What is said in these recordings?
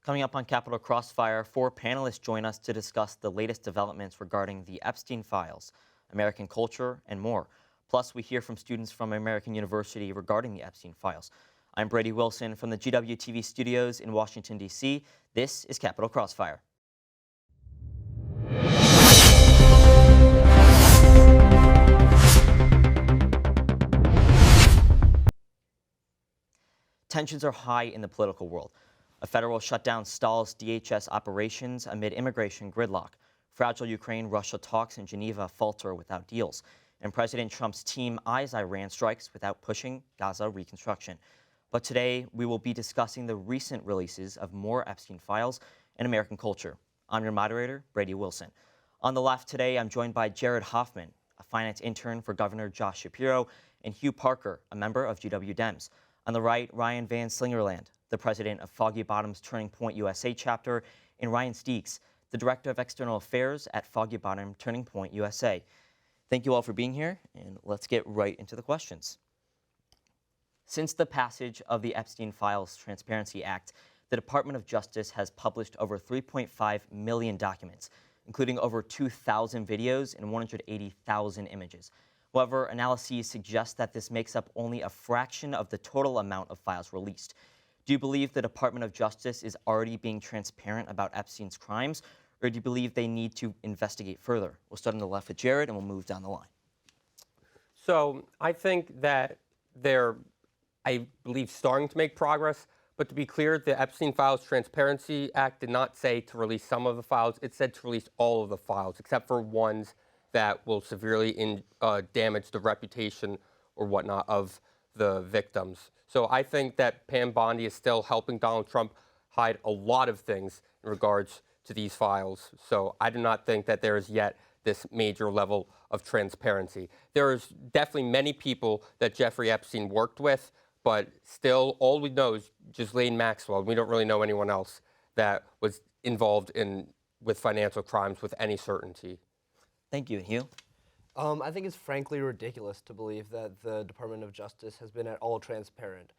Coming up on Capital Crossfire, 4 panelists join us to discuss the latest developments regarding the Epstein files, American culture, and more. Plus, we hear from students from American University regarding the Epstein files. I'm Brady Wilson from the GWTV studios in Washington, D.C. This is Capital Crossfire. Tensions are high in the political world. A federal shutdown stalls DHS operations amid immigration gridlock. Fragile Ukraine-Russia talks in Geneva falter without deals. And President Trump's team eyes Iran strikes without pushing Gaza reconstruction. But today, we will be discussing the recent releases of more Epstein files and American culture. I'm your moderator, Brady Wilson. On the left today, I'm joined by Jared Hoffman, a finance intern for Governor Josh Shapiro, and Hugh Parker, a member of GW Dems. On the right, Ryan Van Slingerland, the president of Foggy Bottom's Turning Point USA chapter, and Ryan Steeks, the director of external affairs at Foggy Bottom Turning Point USA. Thank you all for being here, and let's get right into the questions. Since the passage of the Epstein Files Transparency Act, the Department of Justice has published over 3.5 million documents, including over 2,000 videos and 180,000 images. However, analyses suggest that this makes up only a fraction of the total amount of files released. Do you believe the Department of Justice is already being transparent about Epstein's crimes, or do you believe they need to investigate further? We'll start on the left with Jared, and we'll move down the line. So I think that they're, I believe, starting to make progress. But to be clear, the Epstein Files Transparency Act did not say to release some of the files. It said to release all of the files, except for ones that will severely damage the reputation or whatnot of the victims. So I think that Pam Bondi is still helping Donald Trump hide a lot of things in regards to these files. So I do not think that there is yet this major level of transparency. There is definitely many people that Jeffrey Epstein worked with, but still all we know is Ghislaine Maxwell. We don't really know anyone else that was involved with financial crimes with any certainty. Thank you, Hugh. I think it's frankly ridiculous to believe that the Department of Justice has been at all transparent.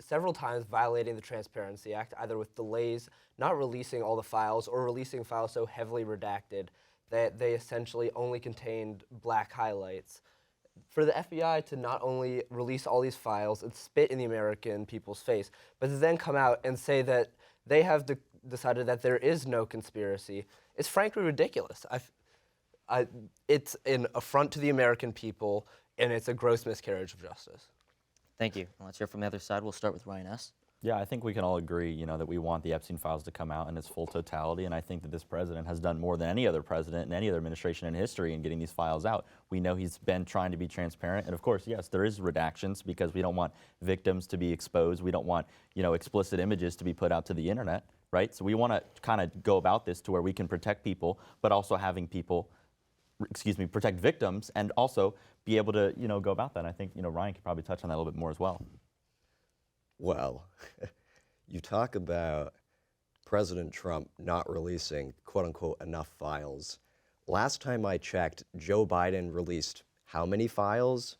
Several times violating the Transparency Act, either with delays, not releasing all the files, or releasing files so heavily redacted that they essentially only contained black highlights. For the FBI to not only release all these files and spit in the American people's face, but to then come out and say that they have decided that there is no conspiracy, is frankly ridiculous. It's an affront to the American people, and it's a gross miscarriage of justice. Thank you. Let's hear from the other side. We'll start with Ryan S. Yeah, I think we can all agree, that we want the Epstein files to come out in its full totality, and I think that this president has done more than any other president and any other administration in history in getting these files out. We know he's been trying to be transparent, and of course, yes, there is redactions because we don't want victims to be exposed. We don't want, explicit images to be put out to the internet, right? So we want to kind of go about this to where we can protect people, but also having people protect victims and also be able to, go about that. And I think, Ryan could probably touch on that a little bit more as well. Well, you talk about President Trump not releasing, quote unquote, enough files. Last time I checked, Joe Biden released how many files?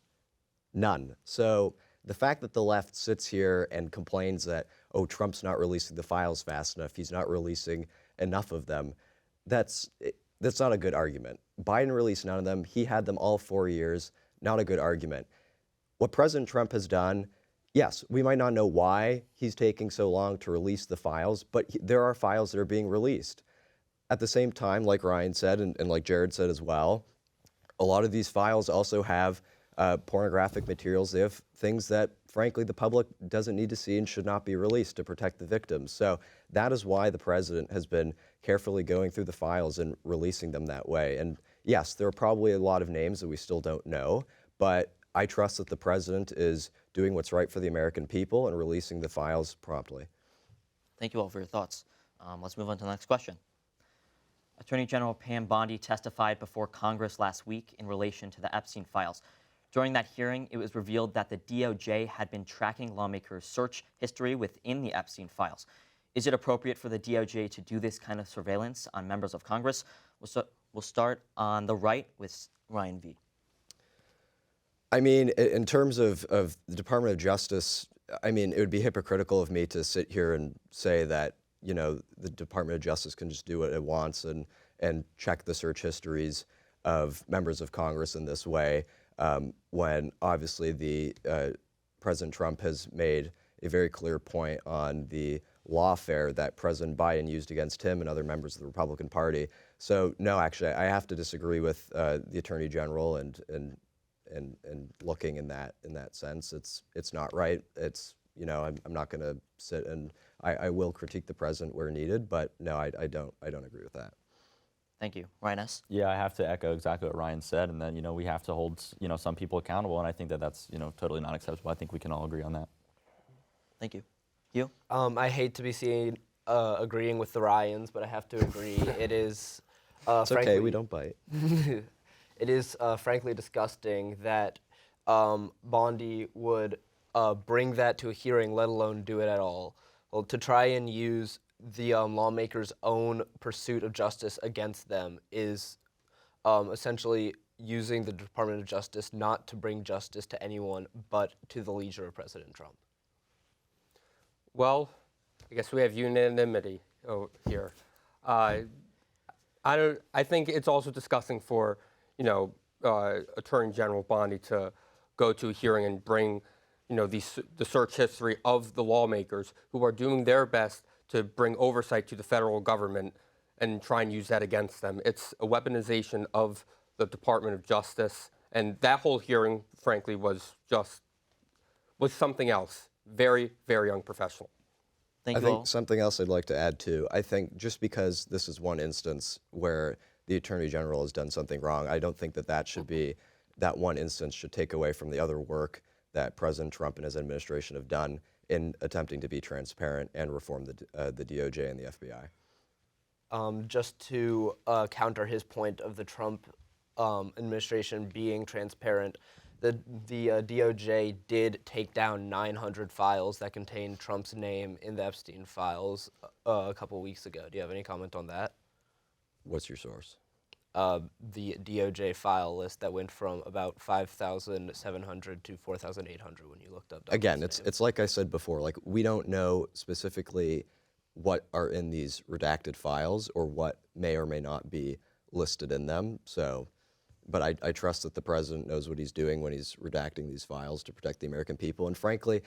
None. So the fact that the left sits here and complains that, oh, Trump's not releasing the files fast enough, he's not releasing enough of them, that's not a good argument. Biden released none of them. He had them all 4 years. Not a good argument. What President Trump has done, yes, we might not know why he's taking so long to release the files, but there are files that are being released. At the same time, like Ryan said, and like Jared said as well, a lot of these files also have pornographic materials. They have things that, frankly, the public doesn't need to see and should not be released to protect the victims. So that is why the president has been carefully going through the files and releasing them that way. And yes, there are probably a lot of names that we still don't know, but I trust that the president is doing what's right for the American people and releasing the files promptly. Thank you all for your thoughts. Let's move on to the next question. Attorney General Pam Bondi testified before Congress last week in relation to the Epstein files. During that hearing, it was revealed that the DOJ had been tracking lawmakers' search history within the Epstein files. Is it appropriate for the DOJ to do this kind of surveillance on members of Congress? We'll start on the right with Ryan V. I mean, in terms of the Department of Justice, I mean, it would be hypocritical of me to sit here and say that the Department of Justice can just do what it wants and check the search histories of members of Congress in this way, when obviously the President Trump has made a very clear point on the lawfare that President Biden used against him and other members of the Republican Party. So no, actually, I have to disagree with the Attorney General and looking in that sense. It's not right. I'm not going to sit and I will critique the president where needed, but no, I don't agree with that. Thank you. Ryan S. Yeah, I have to echo exactly what Ryan said, and then we have to hold some people accountable, and I think that that's totally not acceptable. I think we can all agree on that. Thank you. You? I hate to be seen agreeing with the Ryans, but I have to agree. It is. It's okay. We don't bite. It is frankly disgusting that Bondi would bring that to a hearing, let alone do it at all. Well, to try and use the lawmakers' own pursuit of justice against them is essentially using the Department of Justice not to bring justice to anyone but to the leisure of President Trump. Well, I guess we have unanimity here. I think it's also disgusting for Attorney General Bondi to go to a hearing and bring the search history of the lawmakers who are doing their best to bring oversight to the federal government and try and use that against them. It's a weaponization of the Department of Justice, and that whole hearing, frankly, was something else. Very, very unprofessional. Thank I you think all. something else I'd like to add too. I think just because this is one instance where the Attorney General has done something wrong, I don't think that one instance should take away from the other work that President Trump and his administration have done in attempting to be transparent and reform the DOJ and the FBI. Just to counter his point of the Trump administration being transparent, the DOJ did take down 900 files that contained Trump's name in the Epstein files a couple weeks ago. Do you have any comment on that? What's your source? The DOJ file list that went from about 5,700 to 4,800 when you looked up. Again, it's like I said before, like we don't know specifically what are in these redacted files or what may or may not be listed in them. So, but I trust that the president knows what he's doing when he's redacting these files to protect the American people. And frankly,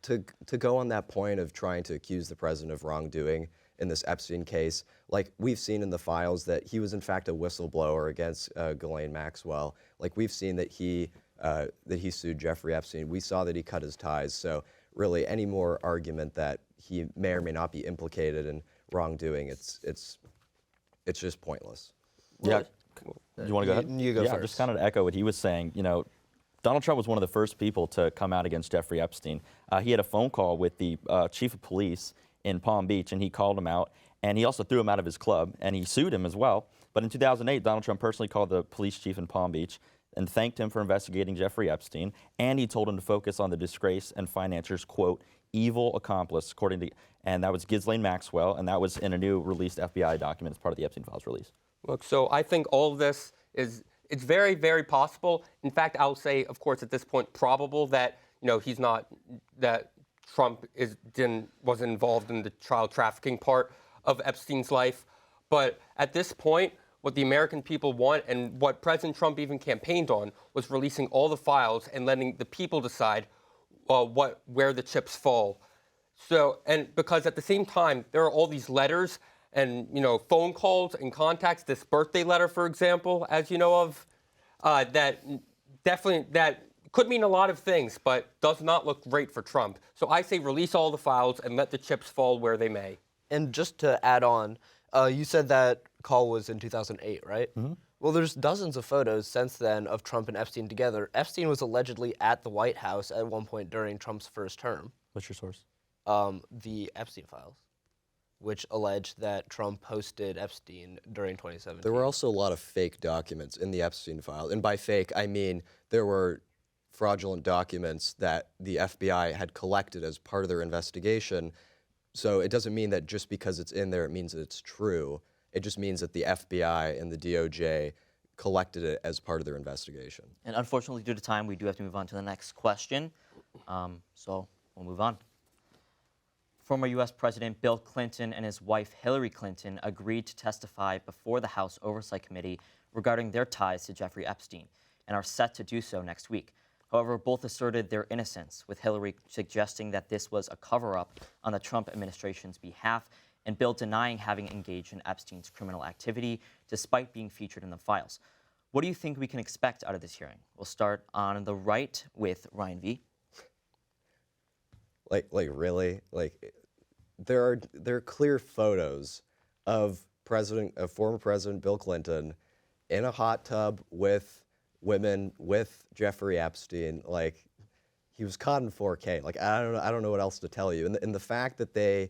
to go on that point of trying to accuse the president of wrongdoing in this Epstein case, like we've seen in the files that he was in fact a whistleblower against Ghislaine Maxwell. Like we've seen that he sued Jeffrey Epstein. We saw that he cut his ties. So really, any more argument that he may or may not be implicated in wrongdoing, it's just pointless. Yeah. You want to go ahead? You go yeah, first. Just kind of to echo what he was saying. Donald Trump was one of the first people to come out against Jeffrey Epstein. He had a phone call with the chief of police in Palm Beach, and he called him out, and he also threw him out of his club, and he sued him as well. But in 2008, Donald Trump personally called the police chief in Palm Beach and thanked him for investigating Jeffrey Epstein, and he told him to focus on the disgrace and financiers, quote, evil accomplice, and that was Ghislaine Maxwell, and that was in a new released FBI document as part of the Epstein Files release. Look, so I think all of this it's very, very possible. In fact, I'll say, of course, at this point, probable that that Trump wasn't involved in the child trafficking part of Epstein's life. But at this point, what the American people want and what President Trump even campaigned on was releasing all the files and letting the people decide where the chips fall. So, and because at the same time, there are all these letters and phone calls and contacts. This birthday letter, for example, as you know of, that could mean a lot of things, but does not look great for Trump. So I say release all the files and let the chips fall where they may. And just to add on, you said that call was in 2008, right? Mm-hmm. Well, there's dozens of photos since then of Trump and Epstein together. Epstein was allegedly at the White House at one point during Trump's first term. What's your source? The Epstein files, which alleged that Trump hosted Epstein during 2017. There were also a lot of fake documents in the Epstein file. And by fake, I mean there were fraudulent documents that the FBI had collected as part of their investigation. So it doesn't mean that just because it's in there, it means that it's true. It just means that the FBI and the DOJ collected it as part of their investigation. And unfortunately, due to time, we do have to move on to the next question. So we'll move on. Former U.S. President Bill Clinton and his wife Hillary Clinton agreed to testify before the House Oversight Committee regarding their ties to Jeffrey Epstein and are set to do so next week. However, both asserted their innocence, with Hillary suggesting that this was a cover-up on the Trump administration's behalf, and Bill denying having engaged in Epstein's criminal activity despite being featured in the files. What do you think we can expect out of this hearing? We'll start on the right with Ryan V. Really? There are clear photos of former President Bill Clinton in a hot tub with women, with Jeffrey Epstein. He was caught in 4K. I don't know what else to tell you. And the fact that they,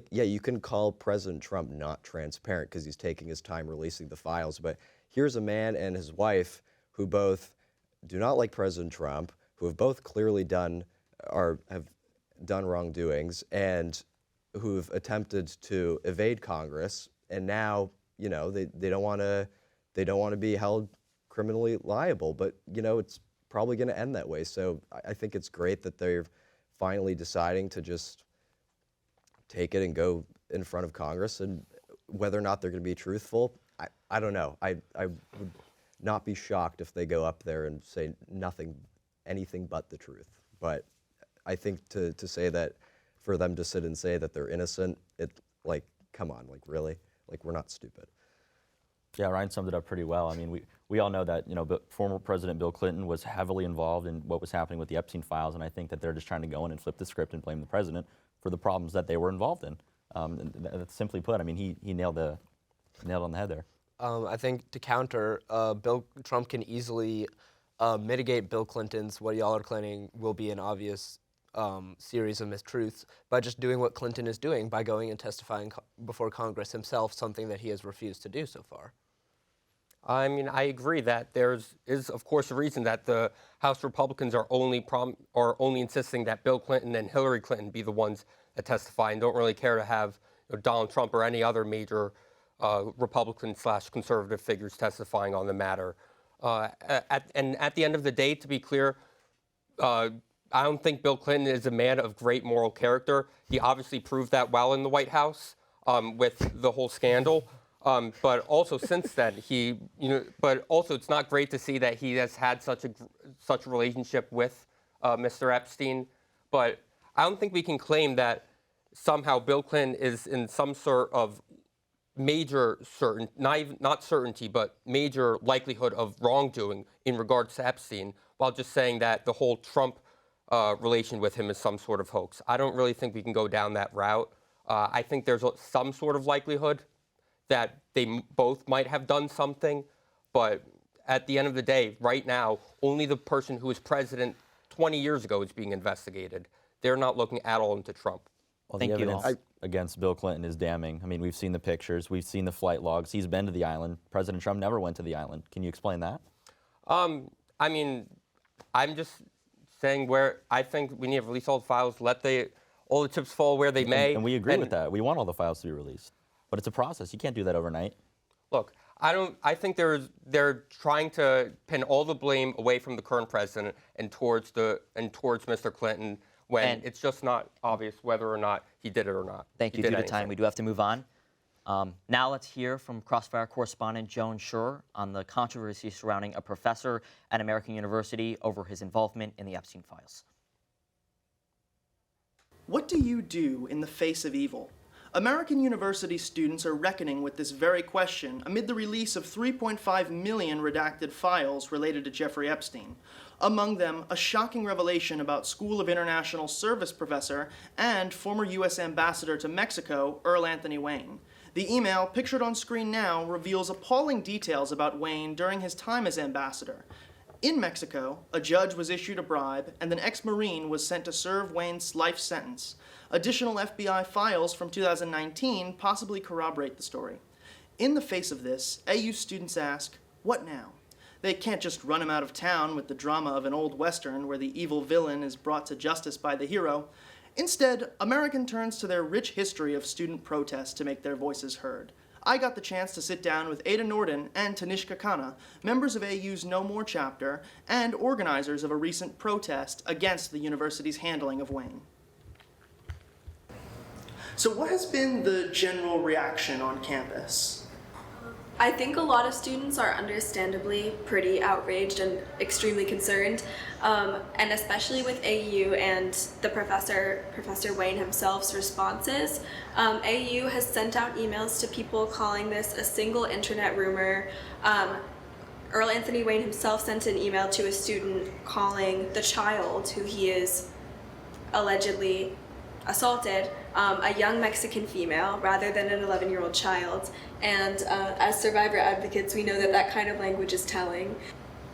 yeah, you can call President Trump not transparent because he's taking his time releasing the files, but here's a man and his wife who both do not like President Trump, who have both clearly have done wrongdoings, and who've attempted to evade Congress, and now they don't want to be held criminally liable, but it's probably going to end that way. So I think it's great that they're finally deciding to just take it and go in front of Congress, and whether or not they're going to be truthful, I don't know. I would not be shocked if they go up there and say anything but the truth. But I think to say that, for them to sit and say that they're innocent, come on, really? We're not stupid. Yeah, Ryan summed it up pretty well. I mean, we all know that former President Bill Clinton was heavily involved in what was happening with the Epstein files, and I think that they're just trying to go in and flip the script and blame the president for the problems that they were involved in. And that's simply put. I mean, he nailed on the head there. I think to counter, Bill Trump can easily mitigate Bill Clinton's, what y'all are claiming will be an obvious series of mistruths, by just doing what Clinton is doing, by going and testifying before Congress himself, something that he has refused to do so far. I mean, I agree that is of course a reason that the House Republicans are only insisting that Bill Clinton and Hillary Clinton be the ones that testify, and don't really care to have Donald Trump or any other major Republican/conservative figures testifying on the matter. And at the end of the day, to be clear, I don't think Bill Clinton is a man of great moral character. He obviously proved that well in the White House with the whole scandal. But also since then, but also it's not great to see that he has had such a relationship with Mr. Epstein. But I don't think we can claim that somehow Bill Clinton is in some sort of major not certainty, but major likelihood of wrongdoing in regards to Epstein, while just saying that the whole Trump relation with him is some sort of hoax. I don't really think we can go down that route. I think there's some sort of likelihood that they both might have done something, but at the end of the day, right now, only the person who was president 20 years ago is being investigated. They're not looking at all into Trump. Well, Thank the you. evidence against Bill Clinton is damning. I mean, we've seen the pictures, we've seen the flight logs. He's been to the island. President Trump never went to the island. Can you explain that? I mean, I'm just saying where I think we need to release all the files, let all the chips fall where they may. And we agree with that. We want all the files to be released. But it's a process. You can't do that overnight. Look, I think they're trying to pin all the blame away from the current president and towards Mr. Clinton, when it's just not obvious whether or not he did it or not. Thank you. Due to time, we do have to move on. Now let's hear from Crossfire correspondent Joan Schur on the controversy surrounding a professor at American University over his involvement in the Epstein files. What do you do in the face of evil? American University students are reckoning with this very question amid the release of 3.5 million redacted files related to Jeffrey Epstein. Among them, a shocking revelation about School of International Service professor and former U.S. ambassador to Mexico, Earl Anthony Wayne. The email, pictured on screen now, reveals appalling details about Wayne during his time as ambassador. In Mexico, a judge was issued a bribe, and an ex-Marine was sent to serve Wayne's life sentence. Additional FBI files from 2019 possibly corroborate the story. In the face of this, AU students ask, what now? They can't just run him out of town with the drama of an old Western where the evil villain is brought to justice by the hero. Instead, American turns to their rich history of student protest to make their voices heard. I got the chance to sit down with Ada Norden and Tanishka Khanna, members of AU's No More chapter and organizers of a recent protest against the university's handling of Wayne. So what has been the general reaction on campus? I think a lot of students are understandably pretty outraged and extremely concerned, and especially with AU and the Professor Wayne himself's responses. AU has sent out emails to people calling this a single internet rumor. Earl Anthony Wayne himself sent an email to a student calling the child who he is allegedly assaulted a young Mexican female rather than an 11-year-old child. And as survivor advocates, we know that that kind of language is telling.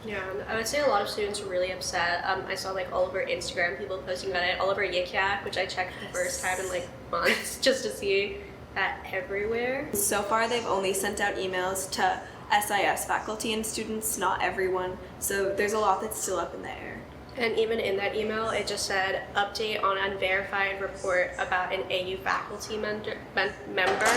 Yeah, I would say a lot of students were really upset. I saw like all over Instagram people posting about it, all over Yik Yak, which I checked for the first time in like months just to see that everywhere. So far, they've only sent out emails to SIS faculty and students, not everyone. So there's a lot that's still up in the air. And even in that email, it just said, update on unverified report about an AU faculty member.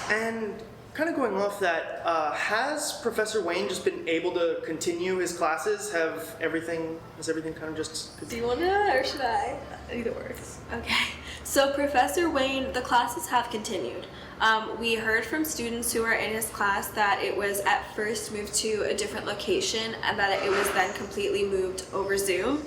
And kind of going off that, has Professor Wayne just been able to continue his classes? Has everything kind of just... Do you want to, or should I? Either works. Okay. So Professor Wayne, the classes have continued. We heard from students who were in his class that it was at first moved to a different location and that it was then completely moved over Zoom.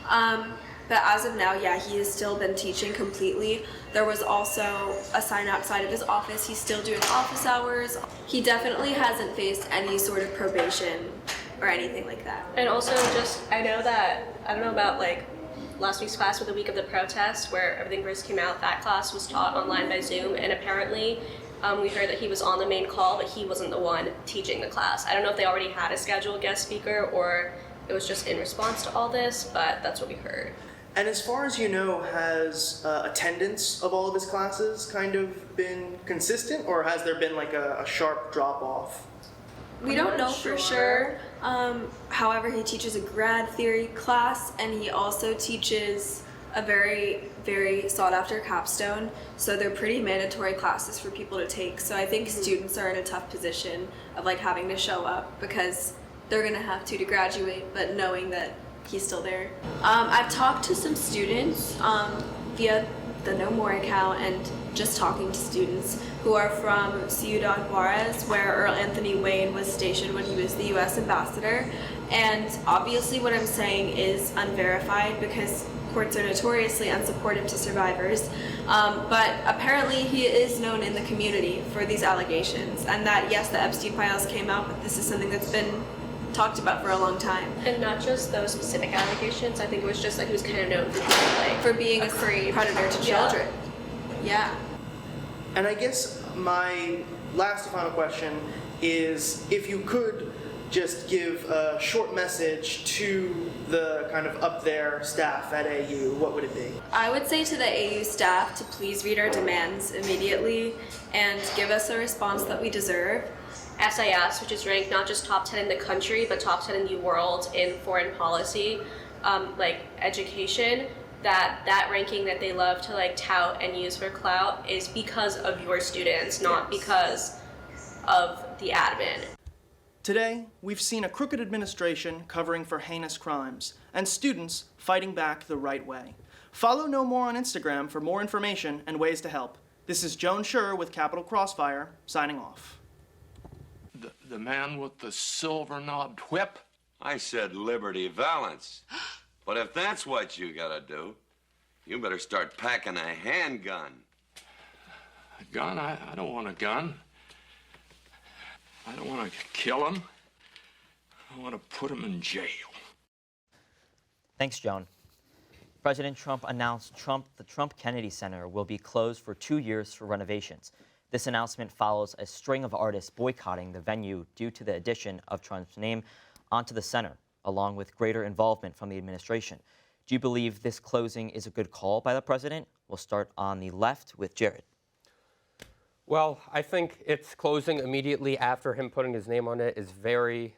But as of now, yeah, he has still been teaching completely. There was also a sign outside of his office. He's still doing office hours. He definitely hasn't faced any sort of probation or anything like that. And also just, I don't know about like last week's class with the week of the protest where everything first came out, that class was taught online by Zoom, and apparently we heard that he was on the main call, but he wasn't the one teaching the class. I don't know if they already had a scheduled guest speaker or it was just in response to all this, but that's what we heard. And as far as you know, has attendance of all of his classes kind of been consistent, or has there been like a sharp drop-off? We don't know for sure. However, he teaches a grad theory class, and he also teaches a very, very sought-after capstone. So they're pretty mandatory classes for people to take. So I think students are in a tough position of like having to show up because they're gonna have to graduate, but knowing that he's still there. I've talked to some students via the No More account and just talking to students who are from Ciudad Juarez, where Earl Anthony Wayne was stationed when he was the U.S. ambassador. And obviously what I'm saying is unverified because courts are notoriously unsupportive to survivors. But apparently he is known in the community for these allegations. And that, yes, the Epstein files came out, but this is something that's been talked about for a long time. And not just those specific allegations, I think it was just that he was kind of known For being a predator to children. Yeah. And I guess my last and final question is if you could just give a short message to the kind of up there staff at AU, what would it be? I would say to the AU staff to please read our demands immediately and give us a response that we deserve. SIS, which is ranked not just top 10 in the country, but top 10 in the world in foreign policy, like education, that ranking that they love to like tout and use for clout is because of your students, not because of the admin. Today, we've seen a crooked administration covering for heinous crimes, and students fighting back the right way. Follow No More on Instagram for more information and ways to help. This is Joan Schur with Capital Crossfire, signing off. The man with the silver-knobbed whip? I said Liberty Valance. But if that's what you gotta do, you better start packing a handgun. A gun? I don't want a gun. I don't want to kill him. I want to put him in jail. Thanks, Joan. President Trump announced the Trump Kennedy Center will be closed for 2 years for renovations. This announcement follows a string of artists boycotting the venue due to the addition of Trump's name onto the center, along with greater involvement from the administration. Do you believe this closing is a good call by the president? We'll start on the left with Jared. Well, I think it's closing immediately after him putting his name on it is very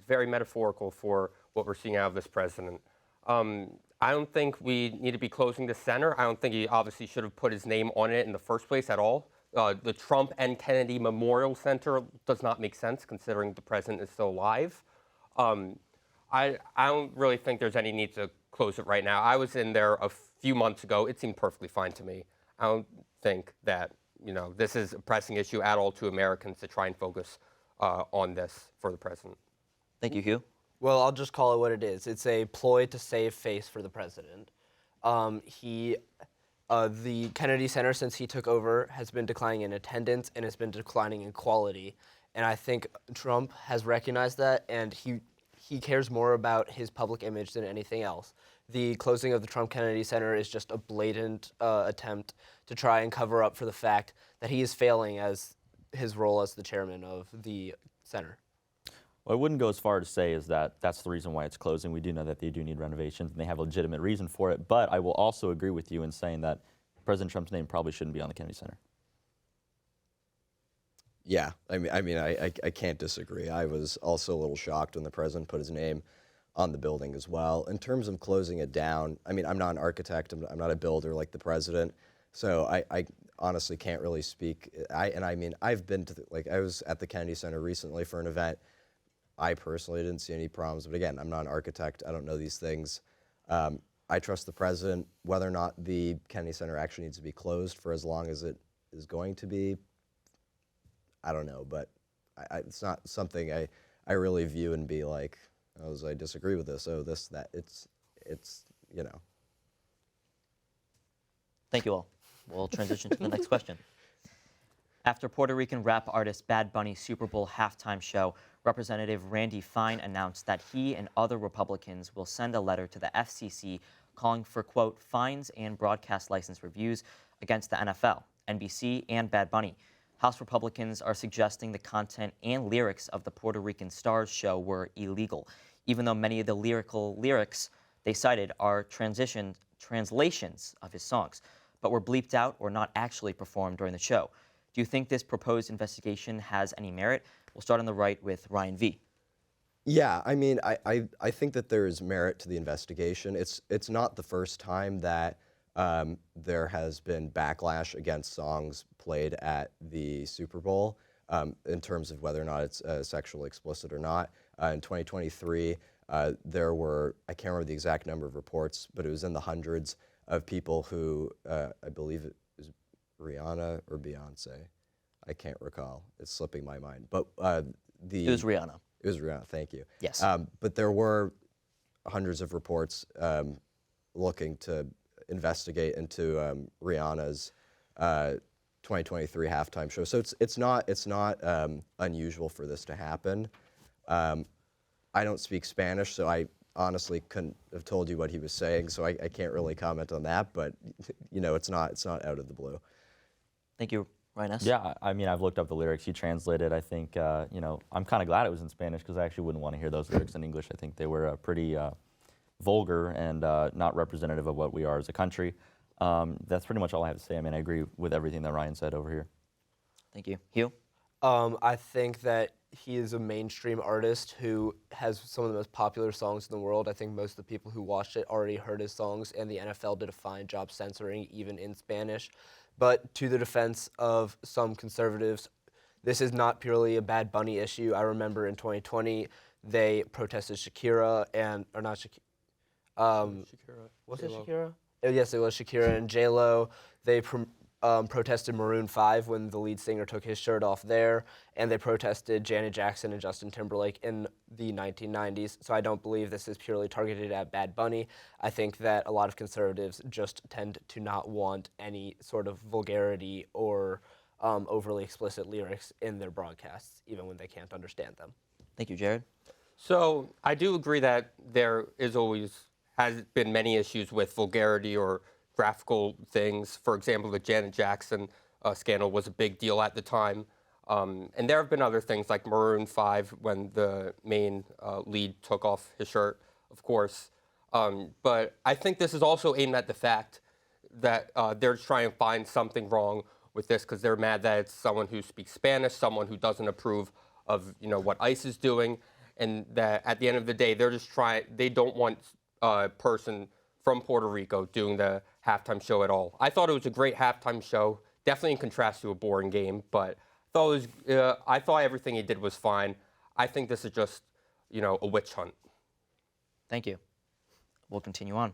metaphorical for what we're seeing out of this president. I don't think we need to be closing the center. I don't think he obviously should have put his name on it in the first place at all. The Trump and Kennedy Memorial Center does not make sense considering the president is still alive. I don't really think there's any need to close it right now. I was in there a few months ago. It seemed perfectly fine to me. I don't think that, this is a pressing issue at all to Americans to try and focus on this for the president. Thank you, Hugh. Well, I'll just call it what it is. It's a ploy to save face for the president. The Kennedy Center, since he took over, has been declining in attendance and has been declining in quality. And I think Trump has recognized that, and he cares more about his public image than anything else. The closing of the Trump Kennedy Center is just a blatant attempt to try and cover up for the fact that he is failing as his role as the chairman of the center. Well, I wouldn't go as far to say as that that's the reason why it's closing. We do know that they do need renovations, and they have a legitimate reason for it. But I will also agree with you in saying that President Trump's name probably shouldn't be on the Kennedy Center. Yeah, I can't disagree. I was also a little shocked when the president put his name on the building as well. In terms of closing it down, I'm not an architect. I'm not a builder like the president, so I honestly can't really speak. I've been to I was at the Kennedy Center recently for an event. I personally didn't see any problems, but again, I'm not an architect. I don't know these things. I trust the president. Whether or not the Kennedy Center actually needs to be closed for as long as it is going to be, I don't know, but it's not something I really view and be like, oh, I disagree with this, oh, this, that. It's. Thank you all. We'll transition to the next question. After Puerto Rican rap artist Bad Bunny's Super Bowl halftime show, Representative Randy Fine announced that he and other Republicans will send a letter to the FCC calling for, quote, fines and broadcast license reviews against the NFL, NBC, and Bad Bunny. House Republicans are suggesting the content and lyrics of the Puerto Rican Stars show were illegal, even though many of the lyrics they cited are translations of his songs, but were bleeped out or not actually performed during the show. Do you think this proposed investigation has any merit? We'll start on the right with Ryan V. Yeah, I think that there is merit to the investigation. It's not the first time that there has been backlash against songs played at the Super Bowl in terms of whether or not it's sexually explicit or not. In 2023, there were, I can't remember the exact number of reports, but it was in the hundreds of people who, I believe it was Rihanna or Beyonce. I can't recall. It's slipping my mind. But It was Rihanna. It was Rihanna, thank you. Yes. But there were hundreds of reports looking to investigate into Rihanna's 2023 halftime show. So it's not unusual for this to happen. I don't speak Spanish, so I honestly couldn't have told you what he was saying, so I can't really comment on that. But it's not out of the blue. Thank you, Ryan S. Yeah, I've looked up the lyrics. He translated. I think, I'm kind of glad it was in Spanish because I actually wouldn't want to hear those lyrics in English. I think they were pretty vulgar and not representative of what we are as a country. That's pretty much all I have to say. I agree with everything that Ryan said over here. Thank you. Hugh? I think that he is a mainstream artist who has some of the most popular songs in the world. I think most of the people who watched it already heard his songs, and the NFL did a fine job censoring even in Spanish. But to the defense of some conservatives, this is not purely a Bad Bunny issue. I remember in 2020, they protested Shakira or not Shakira. Shakira. Was J-Lo. it Shakira? Yes, it was Shakira and J-Lo. They protested Maroon 5 when the lead singer took his shirt off there, and they protested Janet Jackson and Justin Timberlake in the 1990s. So I don't believe this is purely targeted at Bad Bunny. I think that a lot of conservatives just tend to not want any sort of vulgarity or overly explicit lyrics in their broadcasts, even when they can't understand them. Thank you, Jared. So I do agree that there has been many issues with vulgarity or graphical things. For example, the Janet Jackson scandal was a big deal at the time. And there have been other things like Maroon 5 when the main lead took off his shirt, of course. But I think this is also aimed at the fact that they're trying to find something wrong with this because they're mad that it's someone who speaks Spanish, someone who doesn't approve of what ICE is doing, and that at the end of the day, they don't want a person from Puerto Rico doing the halftime show at all. I thought it was a great halftime show, definitely in contrast to a boring game, but I thought everything he did was fine. I think this is just, a witch hunt. Thank you. We'll continue on.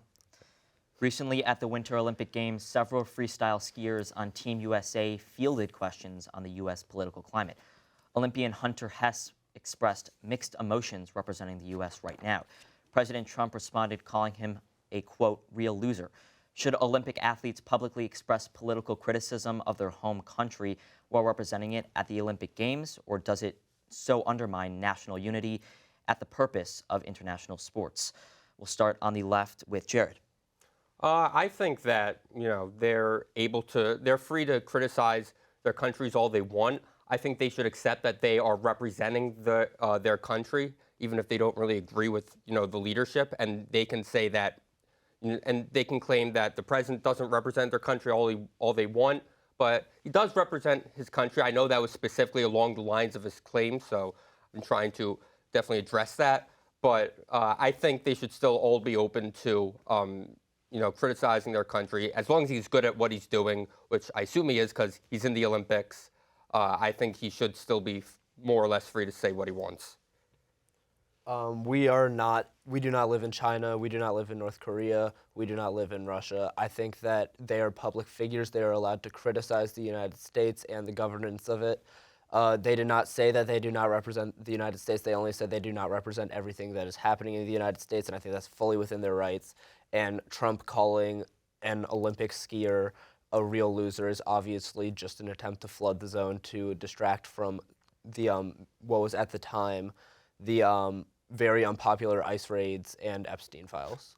Recently at the Winter Olympic Games, several freestyle skiers on Team USA fielded questions on the U.S. political climate. Olympian Hunter Hess expressed mixed emotions representing the U.S. right now. President Trump responded calling him a, quote, real loser. Should Olympic athletes publicly express political criticism of their home country while representing it at the Olympic Games, or does it so undermine national unity at the purpose of international sports? We'll start on the left with Jared. I think that, they're free to criticize their countries all they want. I think they should accept that they are representing their country, even if they don't really agree with, the leadership, and they can say that, and they can claim that the president doesn't represent their country all they want, but he does represent his country. I know that was specifically along the lines of his claim, so I'm trying to definitely address that. But I think they should still all be open to, criticizing their country, as long as he's good at what he's doing, which I assume he is because he's in the Olympics. I think he should still be more or less free to say what he wants. We do not live in China, we do not live in North Korea, we do not live in Russia. I think that they are public figures. They are allowed to criticize the United States and the governance of it. They did not say that they do not represent the United States. They only said they do not represent everything that is happening in the United States, and I think that's fully within their rights. And Trump calling an Olympic skier a real loser is obviously just an attempt to flood the zone to distract from the what was at the time the very unpopular ICE raids and Epstein files.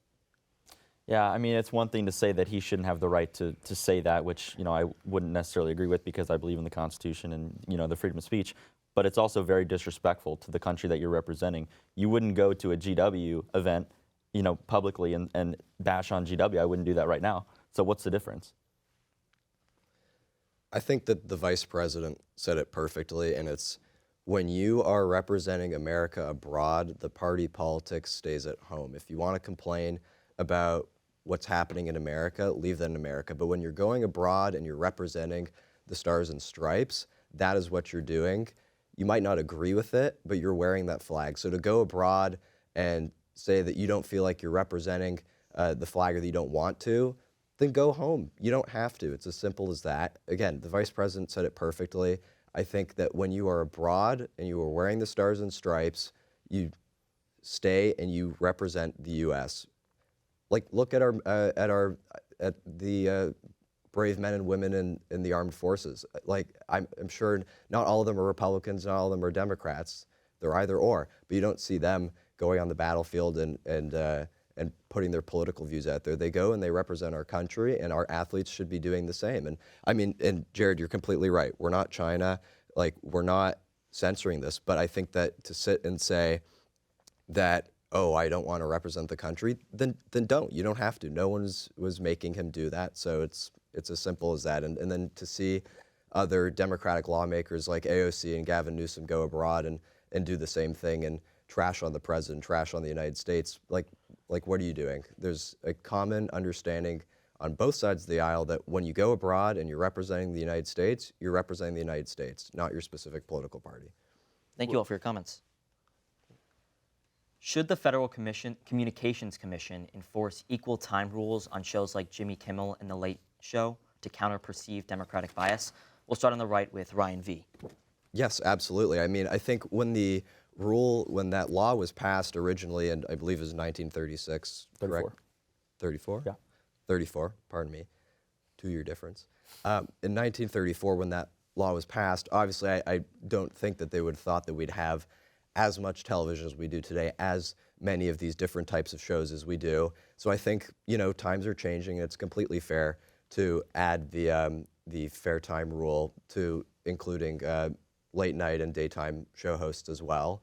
Yeah, I mean, it's one thing to say that he shouldn't have the right to say that, which, I wouldn't necessarily agree with because I believe in the Constitution and, the freedom of speech. But it's also very disrespectful to the country that you're representing. You wouldn't go to a GW event, publicly and bash on GW. I wouldn't do that right now. So what's the difference? I think that the vice president said it perfectly, and it's when you are representing America abroad, the party politics stays at home. If you want to complain about what's happening in America, leave that in America. But when you're going abroad and you're representing the Stars and Stripes, that is what you're doing. You might not agree with it, but you're wearing that flag. So to go abroad and say that you don't feel like you're representing the flag or that you don't want to, then go home. You don't have to. It's as simple as that. Again, the vice president said it perfectly. I think that when you are abroad and you are wearing the Stars and Stripes, you stay and you represent the U.S. Like, look at the brave men and women in the armed forces. Like, I'm sure not all of them are Republicans, not all of them are Democrats. They're either or, but you don't see them going on the battlefield and putting their political views out there. They go and they represent our country, and our athletes should be doing the same. And I mean, and Jared, you're completely right. We're not China. Like, we're not censoring this, but I think that to sit and say that, oh, I don't want to represent the country, then don't. You don't have to. No one was making him do that, so it's as simple as that. And then to see other Democratic lawmakers like AOC and Gavin Newsom go abroad and do the same thing and trash on the president, trash on the United States, like what are you doing? There's a common understanding on both sides of the aisle that when you go abroad and you're representing the United States, you're representing the United States, not your specific political party. Thank you all for your comments. Should the Federal Communications Commission enforce equal time rules on shows like Jimmy Kimmel and The Late Show to counter perceived Democratic bias? We'll start on the right with Ryan V. Yes, absolutely. I mean, I think when that law was passed originally, and I believe it was 1936, 34. correct? 34? Yeah. 34, pardon me, 2-year difference. In 1934, when that law was passed, obviously I don't think that they would have thought that we'd have as much television as we do today, as many of these different types of shows as we do. So I think, times are changing, and it's completely fair to add the fair time rule to including late night and daytime show hosts as well.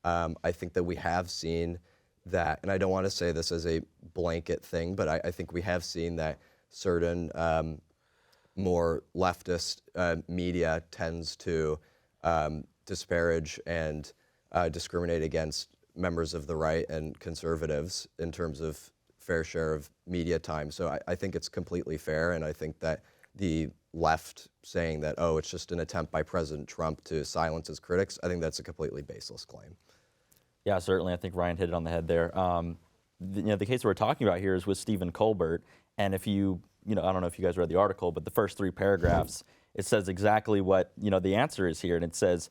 I think that we have seen that, and I don't want to say this as a blanket thing, but I think we have seen that certain more leftist media tends to disparage and discriminate against members of the right and conservatives in terms of fair share of media time. So I think it's completely fair, and I think that the left saying that, oh, it's just an attempt by President Trump to silence his critics, I think that's a completely baseless claim. Yeah, certainly. I think Ryan hit it on the head there. The case we're talking about here is with Stephen Colbert, And if you know, I don't know if you guys read the article, but the first 3 paragraphs, it says exactly what, the answer is here. And it says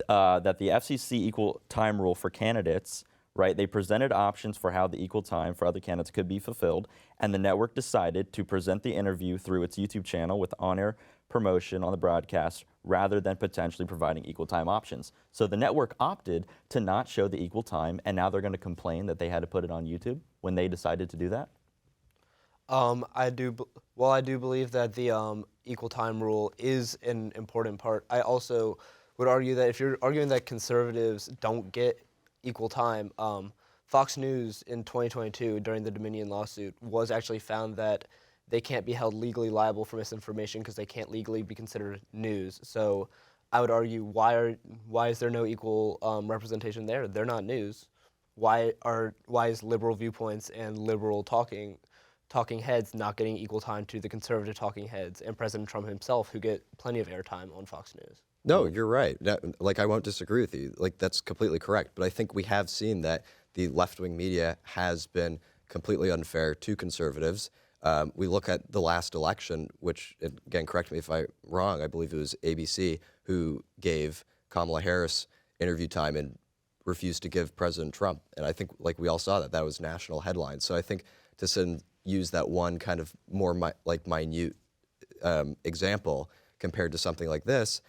that the FCC equal time rule for candidates, right, they presented options for how the equal time for other candidates could be fulfilled, and the network decided to present the interview through its YouTube channel with on-air promotion on the broadcast rather than potentially providing equal time options. So the network opted to not show the equal time, and now they're going to complain that they had to put it on YouTube when they decided to do that? I do believe that the equal time rule is an important part. I also would argue that if you're arguing that conservatives don't get equal time, Fox News in 2022 during the Dominion lawsuit was actually found that they can't be held legally liable for misinformation because they can't legally be considered news. So I would argue, why is there no equal representation there? They're not news. Why is liberal viewpoints and liberal talking heads not getting equal time to the conservative talking heads and President Trump himself, who get plenty of airtime on Fox News? No, you're right. I won't disagree with you. That's completely correct. But I think we have seen that the left-wing media has been completely unfair to conservatives. We look at the last election, which, again, correct me if I'm wrong, I believe it was ABC who gave Kamala Harris interview time and refused to give President Trump. And I think, we all saw that was national headlines. So I think to use that one kind of more minute example compared to something like this,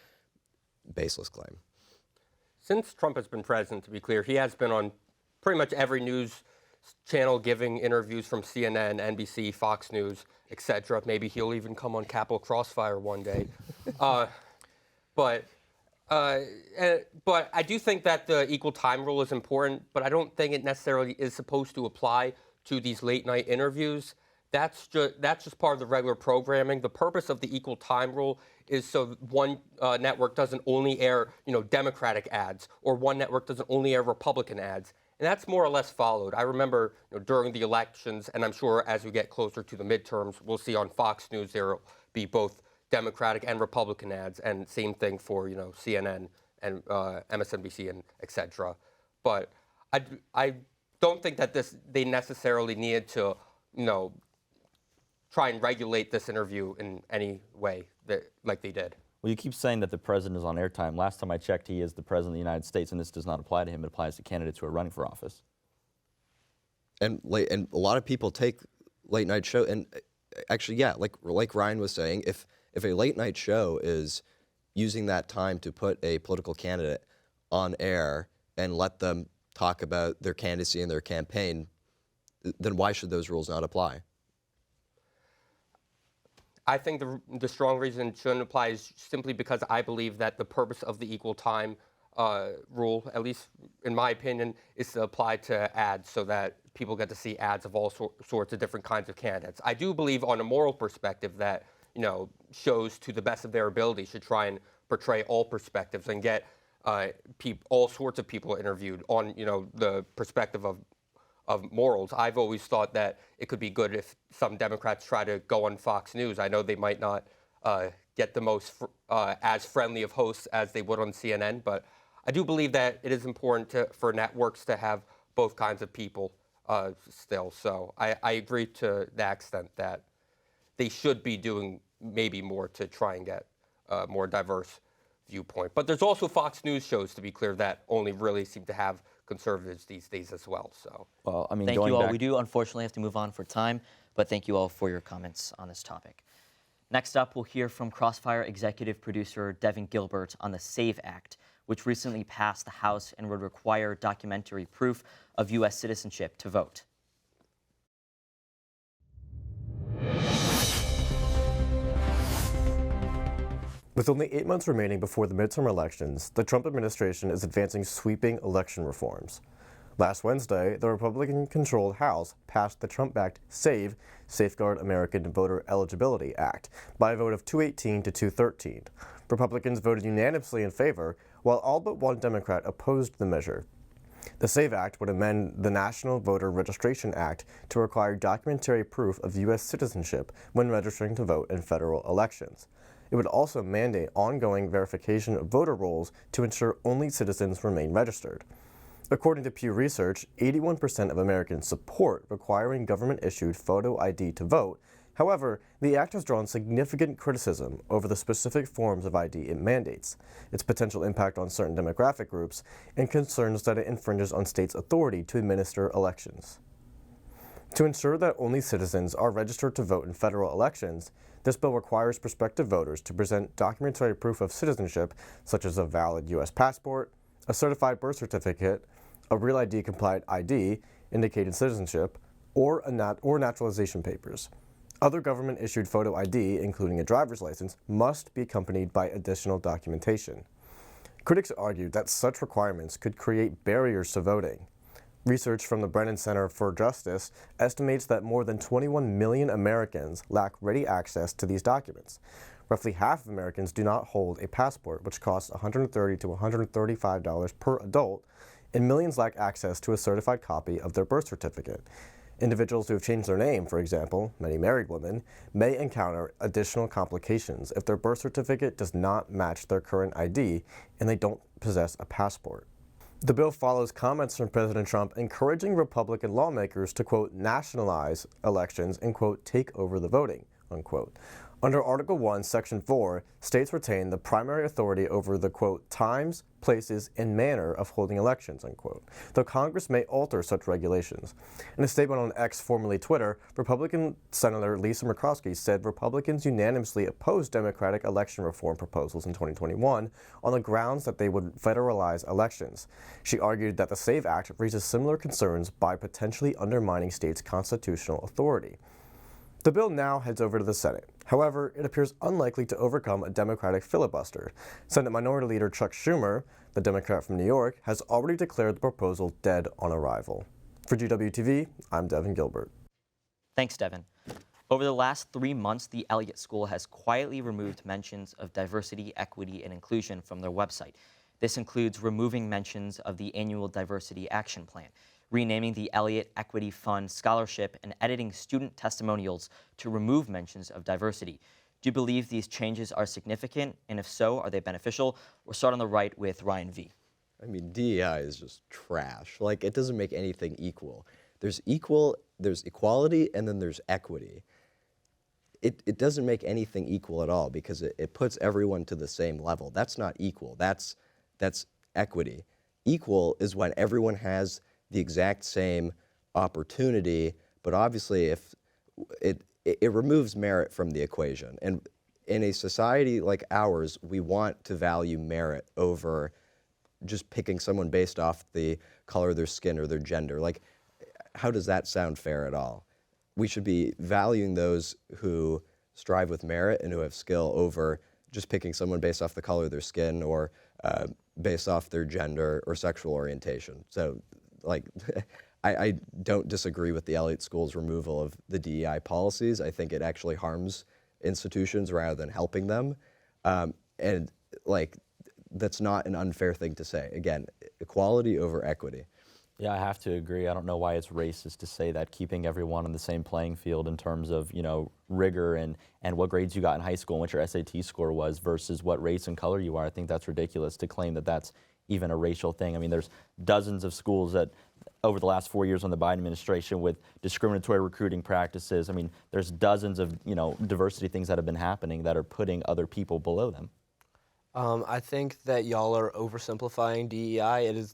baseless claim. Since Trump has been president, to be clear, he has been on pretty much every news channel giving interviews from CNN, NBC, Fox News, etc. Maybe he'll even come on Capitol Crossfire one day. But I do think that the equal time rule is important, but I don't think it necessarily is supposed to apply to these late night interviews. That's just part of the regular programming. The purpose of the equal time rule is so one network doesn't only air, Democratic ads, or one network doesn't only air Republican ads. And that's more or less followed. I remember during the elections, and I'm sure as we get closer to the midterms, we'll see on Fox News there will be both Democratic and Republican ads, and same thing for CNN and MSNBC and etc. But I don't think that they necessarily needed to try and regulate this interview in any way like they did. Well, you keep saying that the president is on airtime. Last time I checked, he is the president of the United States, and this does not apply to him. It applies to candidates who are running for office. And a lot of people take late night show, and actually, yeah, like Ryan was saying, if a late night show is using that time to put a political candidate on air and let them talk about their candidacy and their campaign, then why should those rules not apply? I think the strong reason it shouldn't apply is simply because I believe that the purpose of the equal time rule, at least in my opinion, is to apply to ads so that people get to see ads of all sorts of different kinds of candidates. I do believe on a moral perspective that, shows to the best of their ability should try and portray all perspectives and get all sorts of people interviewed on, the perspective of morals. I've always thought that it could be good if some Democrats try to go on Fox News. I know they might not get the most as friendly of hosts as they would on CNN, but I do believe that it is important for networks to have both kinds of people still. So I agree to that extent that they should be doing maybe more to try and get a more diverse viewpoint. But there's also Fox News shows, to be clear, that only really seem to have conservatives these days as well. So, well, I mean, thank you all. We do unfortunately have to move on for time, but thank you all for your comments on this topic. Next up, we'll hear from Crossfire executive producer Devin Gilbert on the SAVE Act, which recently passed the House and would require documentary proof of U.S. citizenship to vote. With only 8 months remaining before the midterm elections, the Trump administration is advancing sweeping election reforms. Last Wednesday, the Republican-controlled House passed the Trump-backed SAVE, Safeguard American Voter Eligibility Act, by a vote of 218 to 213. Republicans voted unanimously in favor, while all but one Democrat opposed the measure. The SAVE Act would amend the National Voter Registration Act to require documentary proof of U.S. citizenship when registering to vote in federal elections. It would also mandate ongoing verification of voter rolls to ensure only citizens remain registered. According to Pew Research, 81% of Americans support requiring government-issued photo ID to vote. However, the act has drawn significant criticism over the specific forms of ID it mandates, its potential impact on certain demographic groups, and concerns that it infringes on states' authority to administer elections. To ensure that only citizens are registered to vote in federal elections, this bill requires prospective voters to present documentary proof of citizenship, such as a valid U.S. passport, a certified birth certificate, a Real ID compliant ID indicating citizenship, or naturalization papers. Other government-issued photo ID, including a driver's license, must be accompanied by additional documentation. Critics argue that such requirements could create barriers to voting. Research from the Brennan Center for Justice estimates that more than 21 million Americans lack ready access to these documents. Roughly half of Americans do not hold a passport, which costs $130 to $135 per adult, and millions lack access to a certified copy of their birth certificate. Individuals who have changed their name, for example, many married women, may encounter additional complications if their birth certificate does not match their current ID and they don't possess a passport. The bill follows comments from President Trump encouraging Republican lawmakers to, quote, nationalize elections and, quote, take over the voting, unquote. Under Article 1, Section 4, states retain the primary authority over the, quote, times, places, and manner of holding elections, unquote, though Congress may alter such regulations. In a statement on X, formerly Twitter, Republican Senator Lisa Murkowski said Republicans unanimously opposed Democratic election reform proposals in 2021 on the grounds that they would federalize elections. She argued that the SAVE Act raises similar concerns by potentially undermining states' constitutional authority. The bill now heads over to the Senate. However, it appears unlikely to overcome a Democratic filibuster. Senate Minority Leader Chuck Schumer, the Democrat from New York, has already declared the proposal dead on arrival. For GWTV, I'm Devin Gilbert. Thanks, Devin. Over the last 3 months, the Elliott School has quietly removed mentions of diversity, equity, and inclusion from their website. This includes removing mentions of the annual Diversity Action Plan, renaming the Elliott Equity Fund Scholarship, and editing student testimonials to remove mentions of diversity. Do you believe these changes are significant? And if so, are they beneficial? We'll start on the right with Ryan V. I mean, DEI is just trash. Like, it doesn't make anything equal. There's equality, and then there's equity. It doesn't make anything equal at all because it puts everyone to the same level. That's not equal. That's equity. Equal is when everyone has the exact same opportunity, but obviously if it removes merit from the equation. And in a society like ours, we want to value merit over just picking someone based off the color of their skin or their gender. Like, how does that sound fair at all? We should be valuing those who strive with merit and who have skill over just picking someone based off the color of their skin or based off their gender or sexual orientation. So, like, I don't disagree with the Elliott School's removal of the DEI policies. I think it actually harms institutions rather than helping them. And, like, that's not an unfair thing to say. Again, equality over equity. Yeah, I have to agree. I don't know why it's racist to say that keeping everyone on the same playing field in terms of, you know, rigor and what grades you got in high school and what your SAT score was versus what race and color you are. I think that's ridiculous to claim that that's even a racial thing. I mean, there's dozens of schools that over the last 4 years on the Biden administration with discriminatory recruiting practices. I mean, there's dozens of, you know, diversity things that have been happening that are putting other people below them. I think that y'all are oversimplifying DEI. It is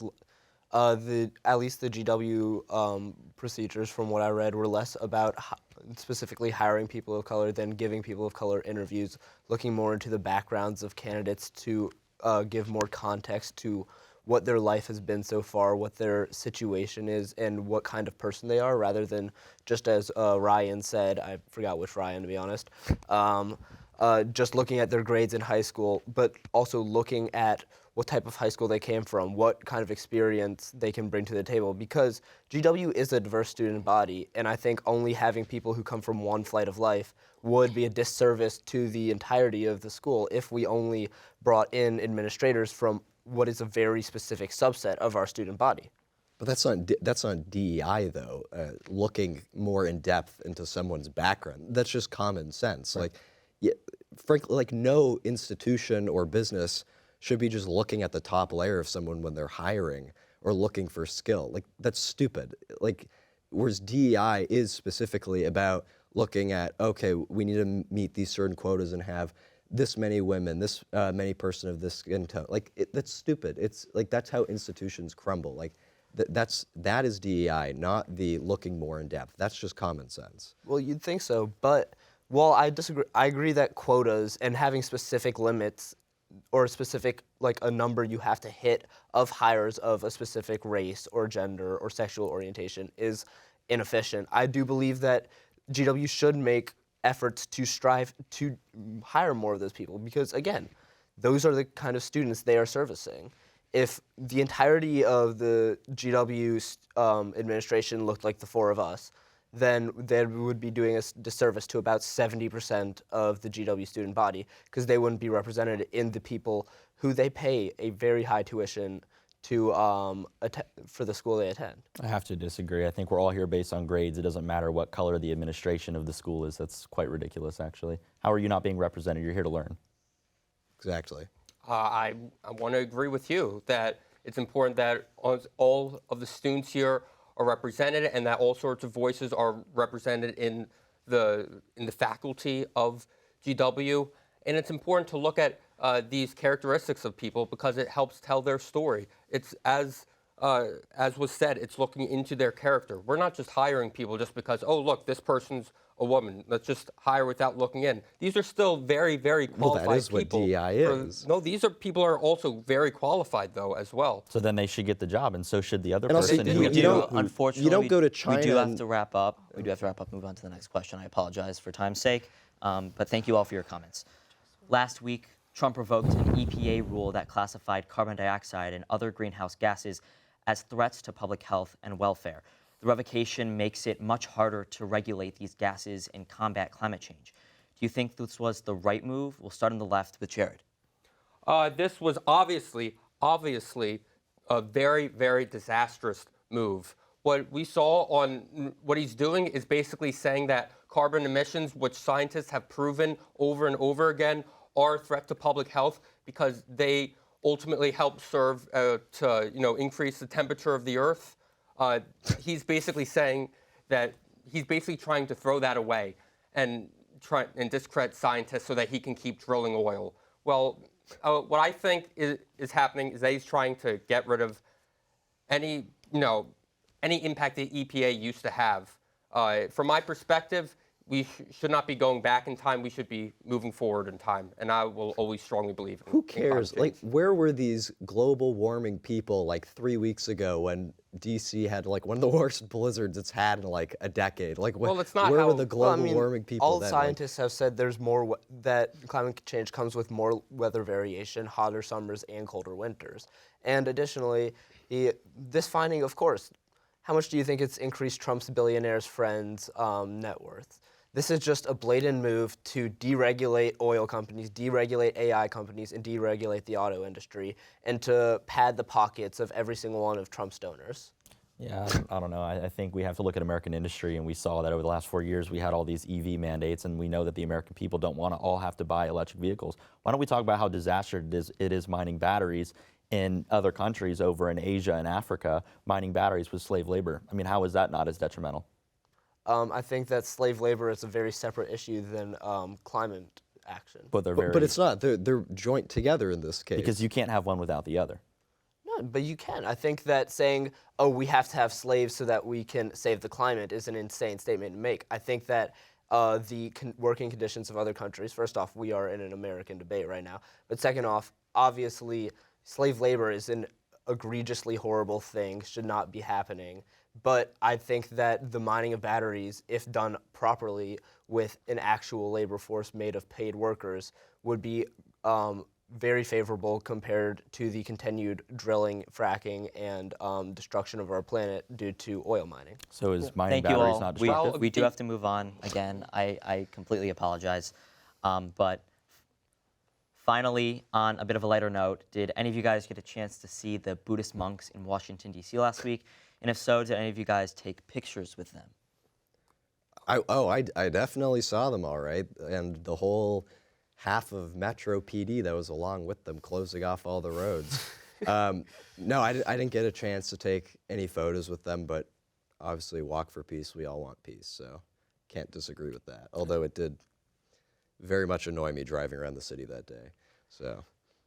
at least the GW procedures, from what I read, were less about specifically hiring people of color than giving people of color interviews, looking more into the backgrounds of candidates to give more context to what their life has been so far, what their situation is, and what kind of person they are, rather than just as Ryan said, I forgot which Ryan to be honest, just looking at their grades in high school, but also looking at what type of high school they came from, what kind of experience they can bring to the table, because GW is a diverse student body, and I think only having people who come from one flight of life would be a disservice to the entirety of the school if we only brought in administrators from what is a very specific subset of our student body. But that's on DEI though, looking more in depth into someone's background. That's just common sense. Right. Like, yeah, frankly, like no institution or business should be just looking at the top layer of someone when they're hiring or looking for skill. Like, that's stupid. Like, whereas DEI is specifically about looking at, okay, we need to meet these certain quotas and have this many women, this many person of this skin tone. Like, that's stupid. It's like, that's how institutions crumble. Like, that is DEI, not the looking more in depth. That's just common sense. Well, you'd think so, but well, I disagree. I agree that quotas and having specific limits or specific, like a number you have to hit of hires of a specific race or gender or sexual orientation is inefficient. I do believe that GW should make efforts to strive to hire more of those people because, again, those are the kind of students they are servicing. If the entirety of the GW administration looked like the four of us, then they would be doing a disservice to about 70% of the GW student body because they wouldn't be represented in the people who they pay a very high tuition to for the school they attend. I have to disagree. I think we're all here based on grades. It doesn't matter what color the administration of the school is. That's quite ridiculous, actually. How are you not being represented? You're here to learn. Exactly. I want to agree with you that it's important that all of the students here are represented and that all sorts of voices are represented in the faculty of GW. And it's important to look at these characteristics of people because it helps tell their story. It's as was said, it's looking into their character. We're not just hiring people just because, oh, look, this person's a woman. Let's just hire without looking in. These are still very, very qualified people. Well, that is what DEI is. No, these are people are also very qualified, though, as well. So then they should get the job, and so should the other And also, person. Unfortunately, you don't go to China. We do have to wrap up. We do have to wrap up. Move on to the next question. I apologize for time's sake, but thank you all for your comments. Last week, Trump revoked an EPA rule that classified carbon dioxide and other greenhouse gases as threats to public health and welfare. The revocation makes it much harder to regulate these gases and combat climate change. Do you think this was the right move? We'll start on the left with Jared. This was obviously a very, very disastrous move. What we saw on what he's doing is basically saying that carbon emissions, which scientists have proven over and over again, are a threat to public health because they ultimately help serve to increase the temperature of the Earth. He's basically saying that he's basically trying to throw that away and discredit scientists so that he can keep drilling oil. Well, what I think is happening is that he's trying to get rid of any impact the EPA used to have. From my perspective, we should not be going back in time. We should be moving forward in time, and I will always strongly believe in. Who cares? Like, where were these global warming people like 3 weeks ago when DC had like one of the worst blizzards it's had in like a decade? Like, well, it's not where were the global warming people? All then? scientists have said there's more that climate change comes with more weather variation, hotter summers and colder winters. And additionally, this finding, of course, how much do you think it's increased Trump's billionaires' friends' net worth? This is just a blatant move to deregulate oil companies, deregulate AI companies, and deregulate the auto industry, and to pad the pockets of every single one of Trump's donors. Yeah, I don't know. I think we have to look at American industry, and we saw that over the last 4 years we had all these EV mandates, and we know that the American people don't want to all have to buy electric vehicles. Why don't we talk about how disastrous it is mining batteries in other countries over in Asia and Africa, mining batteries with slave labor? I mean, how is that not as detrimental? I think that slave labor is a very separate issue than climate action. But they're very. But it's not. They're joint together in this case. Because you can't have one without the other. No, but you can. I think that saying, oh, we have to have slaves so that we can save the climate is an insane statement to make. I think that the working conditions of other countries, first off, we are in an American debate right now. But second off, obviously, slave labor is an egregiously horrible thing, should not be happening. But I think that the mining of batteries, if done properly with an actual labor force made of paid workers, would be very favorable compared to the continued drilling, fracking, and destruction of our planet due to oil mining. So is mining Thank you batteries all. not destructive? We do have to move on again. I completely apologize. But finally, on a bit of a lighter note, did any of you guys get a chance to see the Buddhist monks in Washington, D.C. last week? And if so, did any of you guys take pictures with them? I definitely saw them all right. And the whole half of Metro PD that was along with them closing off all the roads. No, I didn't get a chance to take any photos with them, but obviously walk for peace. We all want peace, so can't disagree with that. Although it did very much annoy me driving around the city that day. So.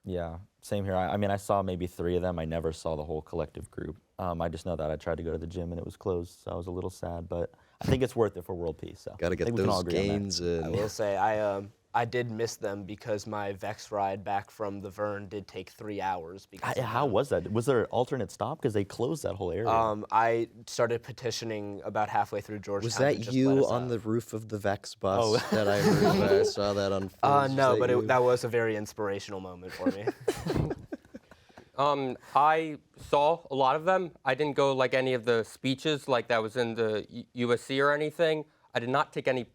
Yeah, same here. I mean, I saw maybe 3 of them. I never saw the whole collective group. I just know that I tried to go to the gym and it was closed, so I was a little sad. But I think it's worth it for world peace. So Got to I get think we can all those agree on that. gains in. I will say I did miss them because my Vex ride back from the Vern did take 3 hours. Because of How them. was that? Was there an alternate stop? Because they closed that whole area. I started petitioning about halfway through Georgetown. Was to that just let you us on out. the roof of the Vex bus that I heard? I saw that on Facebook. No, but that was a very inspirational moment for me. I saw a lot of them. I didn't go like any of the speeches like that was in the USC or anything. I did not take any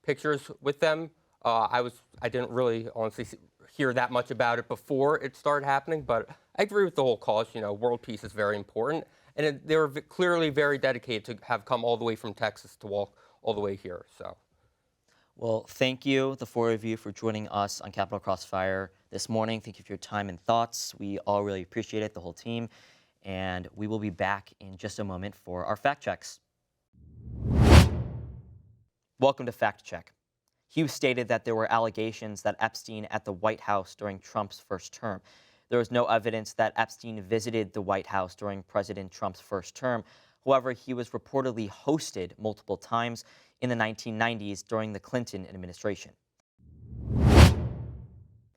pictures with them. I didn't really honestly hear that much about it before it started happening, but I agree with the whole cause. You know, world peace is very important, and they were clearly very dedicated to have come all the way from Texas to walk all the way here. So. Well, thank you, the 4 of you, for joining us on Capitol Crossfire this morning. Thank you for your time and thoughts. We all really appreciate it, the whole team. And we will be back in just a moment for our fact checks. Welcome to Fact Check. Hughes stated that there were allegations that Epstein at the White House during Trump's first term. There was no evidence that Epstein visited the White House during President Trump's first term. However, he was reportedly hosted multiple times in the 1990s during the Clinton administration.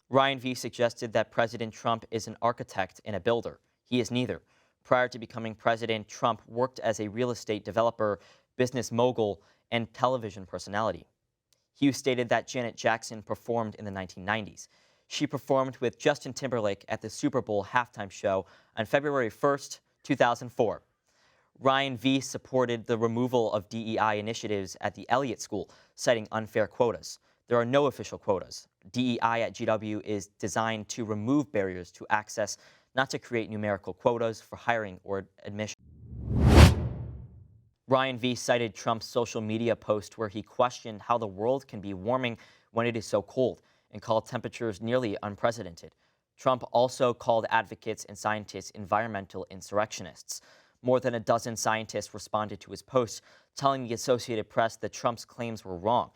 Ryan V. suggested that President Trump is an architect and a builder. He is neither. Prior to becoming president, Trump worked as a real estate developer, business mogul, and television personality. Hughes stated that Janet Jackson performed in the 1990s. She performed with Justin Timberlake at the Super Bowl halftime show on February 1st, 2004. Ryan V. supported the removal of DEI initiatives at the Elliott School, citing unfair quotas. There are no official quotas. DEI at GW is designed to remove barriers to access, not to create numerical quotas for hiring or admission. Ryan V. cited Trump's social media post where he questioned how the world can be warming when it is so cold and called temperatures nearly unprecedented. Trump also called advocates and scientists environmental insurrectionists. More than a dozen scientists responded to his post, telling the Associated Press that Trump's claims were wrong.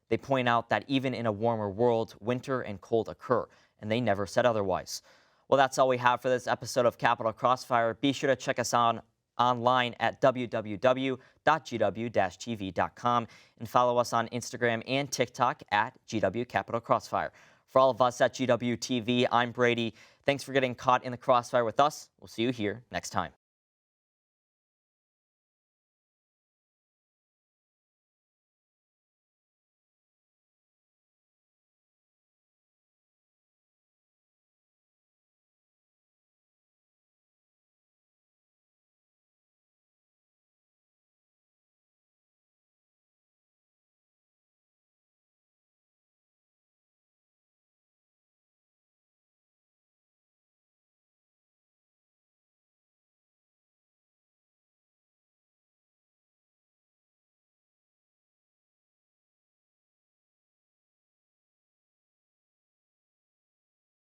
They point out that even in a warmer world, winter and cold occur, and they never said otherwise. Well, that's all we have for this episode of Capitol Crossfire. Be sure to check us out online at www.gw-tv.com and follow us on Instagram and TikTok at GW Capitol Crossfire. For all of us at GW TV, I'm Brady. Thanks for getting caught in the crossfire with us. We'll see you here next time.